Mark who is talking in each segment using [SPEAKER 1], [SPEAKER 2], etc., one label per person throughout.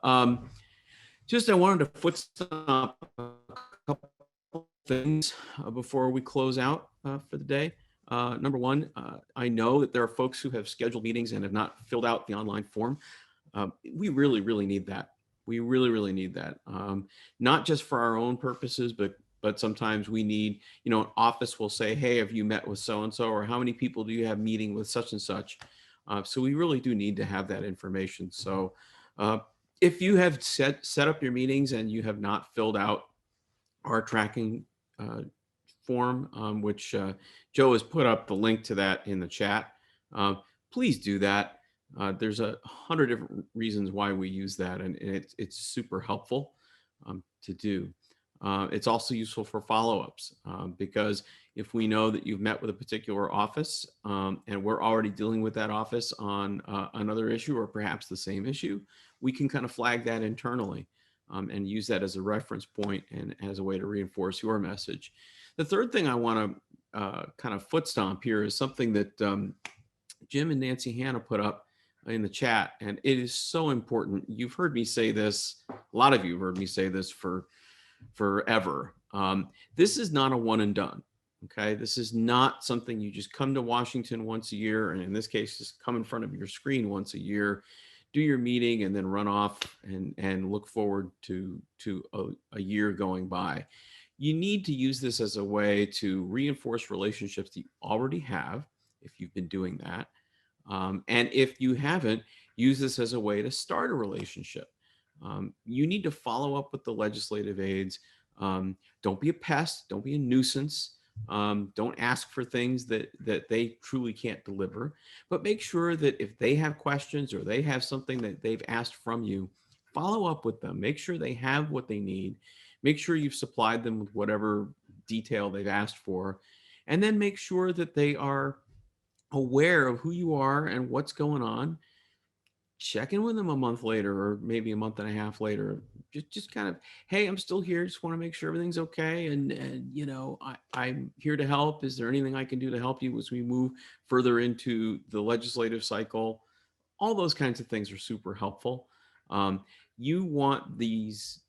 [SPEAKER 1] Um, I wanted to foot stomp a couple things before we close out for the day. Number one, I know that there are folks who have scheduled meetings and have not filled out the online form. We really, really need that. We really, really need that. Not just for our own purposes, but sometimes we need, an office will say, hey, have you met with so-and-so, or how many people do you have meeting with such and such? So we really do need to have that information. So uh, if you have set up your meetings and you have not filled out our tracking uh, form, which Joe has put up the link to that in the chat, please do that. There's 100 different reasons why we use that, and it's super helpful to do. It's also useful for follow-ups because if we know that you've met with a particular office and we're already dealing with that office on another issue or perhaps the same issue, we can kind of flag that internally and use that as a reference point and as a way to reinforce your message. The third thing I want to kind of foot stomp here is something that Jim and Nancy Hanna put up in the chat, and it is so important. You've heard me say this, a lot of you have heard me say this for forever. This is not a one and done. Okay, this is not something you just come to Washington once a year, and in this case, just come in front of your screen once a year, do your meeting, and then run off and look forward to a year going by. You need to use this as a way to reinforce relationships that you already have, if you've been doing that, and if you haven't, use this as a way to start a relationship. You need to follow up with the legislative aides. Don't be a pest. Don't be a nuisance. Don't ask for things that they truly can't deliver. But make sure that if they have questions or they have something that they've asked from you, follow up with them. Make sure they have what they need. Make sure you've supplied them with whatever detail they've asked for. And then make sure that they are aware of who you are and what's going on. Check in with them a month later or maybe a month and a half later. Just kind of, hey, I'm still here. Just want to make sure everything's okay. And I'm here to help. Is there anything I can do to help you as we move further into the legislative cycle? All those kinds of things are super helpful. You want these,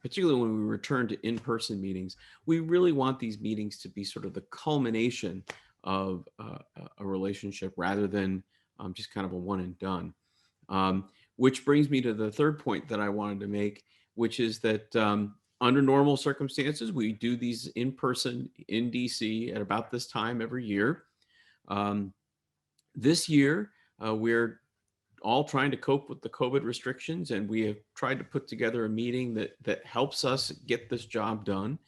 [SPEAKER 1] particularly when we return to in-person meetings, we really want these meetings to be sort of the culmination of a relationship rather than just kind of a one and done. Which brings me to the third point that I wanted to make, which is that under normal circumstances, we do these in person in DC at about this time every year. This year, we're all trying to cope with the COVID restrictions, and we have tried to put together a meeting that helps us get this job done.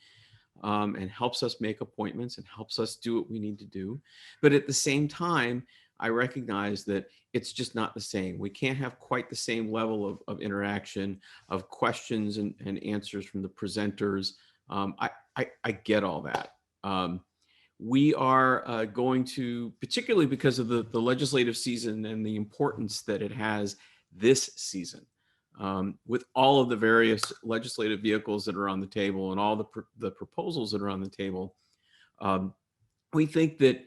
[SPEAKER 1] And helps us make appointments and helps us do what we need to do. But at the same time, I recognize that it's just not the same. We can't have quite the same level of interaction, of questions and answers from the presenters. I get all that. We are going to, particularly because of the legislative season and the importance that it has this season, with all of the various legislative vehicles that are on the table and all the proposals that are on the table, we think that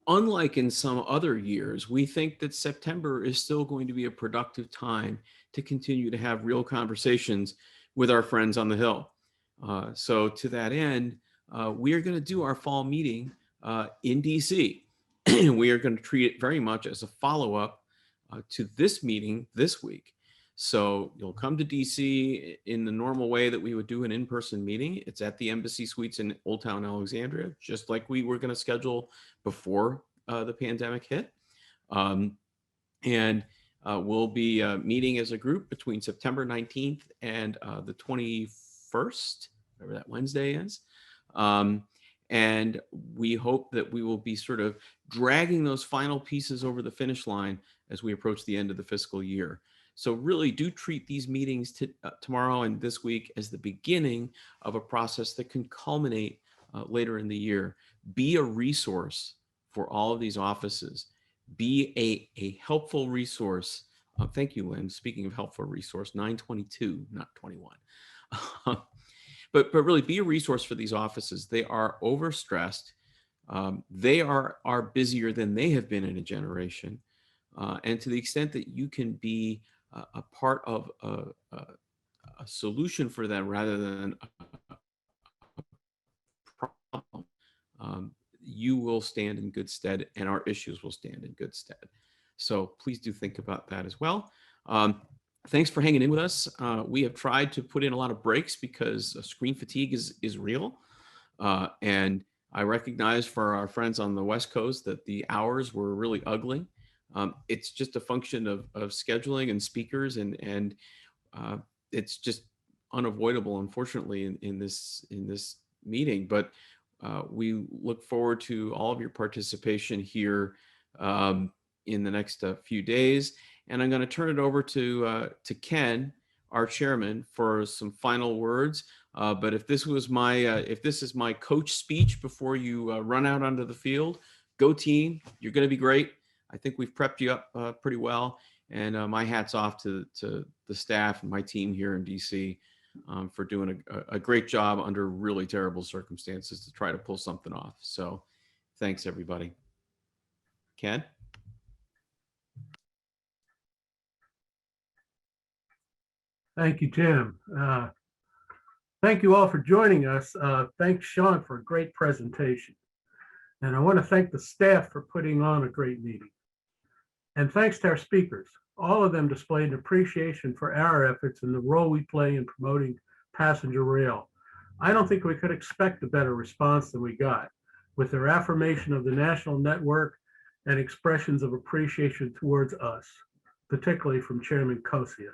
[SPEAKER 1] unlike in some other years, we think that September is still going to be a productive time to continue to have real conversations with our friends on the Hill. So to that end, we are going to do our fall meeting in DC. We are going to treat it very much as a follow-up to this meeting this week. So you'll come to DC in the normal way that we would do an in-person meeting. It's at the Embassy Suites in Old Town Alexandria, just like we were going to schedule before the pandemic hit. And we'll be meeting as a group between September 19th and the 21st, whatever that Wednesday is. And we hope that we will be sort of dragging those final pieces over the finish line as we approach the end of the fiscal year. So really do treat these meetings tomorrow and this week as the beginning of a process that can culminate later in the year. Be a resource for all of these offices. Be a helpful resource. Thank you, Lynn. Speaking of helpful resource, 922, not 21. But really be a resource for these offices. They are overstressed. They are busier than they have been in a generation. And to the extent that you can be a part of a solution for them rather than a problem, you will stand in good stead and our issues will stand in good stead. So please do think about that as well. Thanks for hanging in with us. We have tried to put in a lot of breaks because screen fatigue is real. And I recognize for our friends on the West Coast that the hours were really ugly. It's just a function of scheduling and speakers, and it's just unavoidable, unfortunately, in this meeting. But we look forward to all of your participation here in the next few days. And I'm going to turn it over to Ken, our chairman, for some final words. But if this was my if this is my coach speech before you run out onto the field, go team! You're going to be great. I think we've prepped you up pretty well. And my hat's off to the staff and my team here in DC for doing a great job under really terrible circumstances to try to pull something off. So thanks, everybody. Ken?
[SPEAKER 2] Thank you, Jim. Thank you all for joining us. Thanks, Sean, for a great presentation. And I want to thank the staff for putting on a great meeting. And thanks to our speakers. All of them displayed an appreciation for our efforts and the role we play in promoting passenger rail. I don't think we could expect a better response than we got, with their affirmation of the national network and expressions of appreciation towards us, particularly from Chairman Kosia.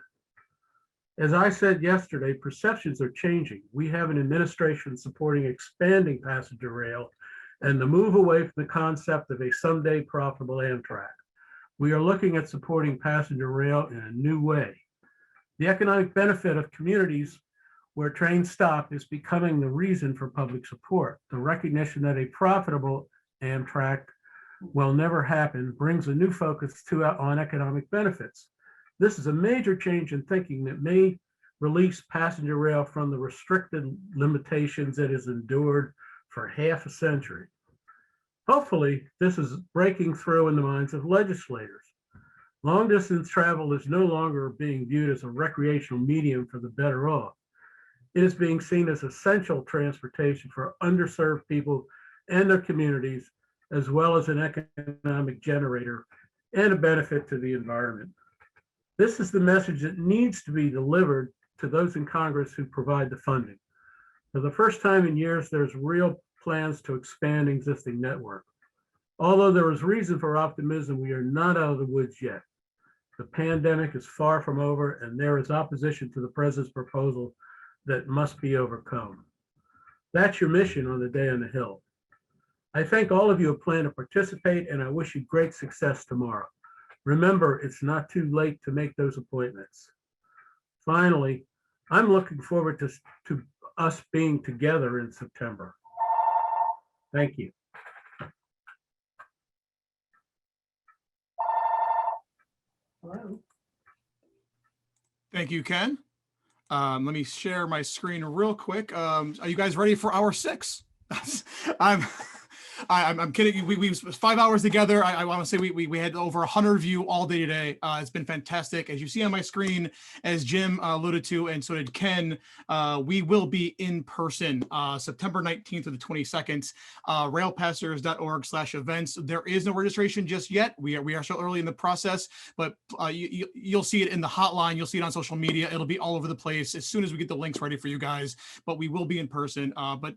[SPEAKER 2] As I said yesterday, perceptions are changing. We have an administration supporting expanding passenger rail and the move away from the concept of a someday profitable Amtrak. We are looking at supporting passenger rail in a new way. The economic benefit of communities where trains stop is becoming the reason for public support. The recognition that a profitable Amtrak will never happen brings a new focus on economic benefits. This is a major change in thinking that may release passenger rail from the restricted limitations it has endured for half a century. Hopefully, this is breaking through in the minds of legislators. Long distance travel is no longer being viewed as a recreational medium for the better off. It is being seen as essential transportation for underserved people and their communities, as well as an economic generator and a benefit to the environment. This is the message that needs to be delivered to those in Congress who provide the funding. For the first time in years, there's real plans to expand existing network. Although there is reason for optimism, we are not out of the woods yet. The pandemic is far from over, and there is opposition to the president's proposal that must be overcome. That's your mission on the day on the Hill. I thank all of you who plan to participate, and I wish you great success tomorrow. Remember, it's not too late to make those appointments. Finally, I'm looking forward to us being together in September. Thank you.
[SPEAKER 3] Hello. Thank you, Ken. Let me share my screen real quick. Are you guys ready for hour 6? I'm kidding. We 5 hours together. I want to say we had over 100 of you all day today. It's been fantastic. As you see on my screen, as Jim alluded to, and so did Ken, we will be in person September 19th to the 22nd, railpassers.org/events. There is no registration just yet. We are still early in the process, but you'll see it in the hotline. You'll see it on social media. It'll be all over the place as soon as we get the links ready for you guys, but we will be in person. But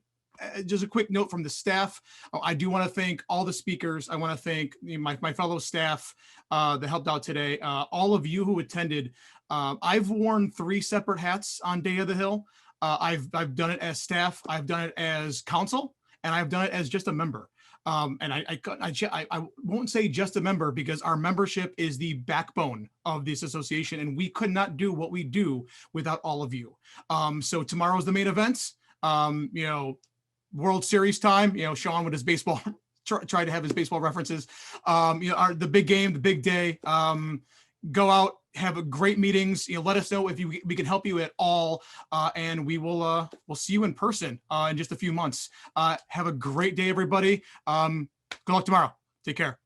[SPEAKER 3] just a quick note from the staff. I do want to thank all the speakers. I want to thank my fellow staff that helped out today. All of you who attended. I've worn 3 separate hats on Day of the Hill. I've done it as staff. I've done it as council, and I've done it as just a member. And I won't say just a member, because our membership is the backbone of this association, and we could not do what we do without all of you. So tomorrow's the main events. World Series time, Sean with his baseball, try to have his baseball references, the big game, the big day. Go out, have great meetings. Let us know if we can help you at all, and we'll see you in person in just a few months. Have a great day, everybody. Good luck tomorrow. Take care.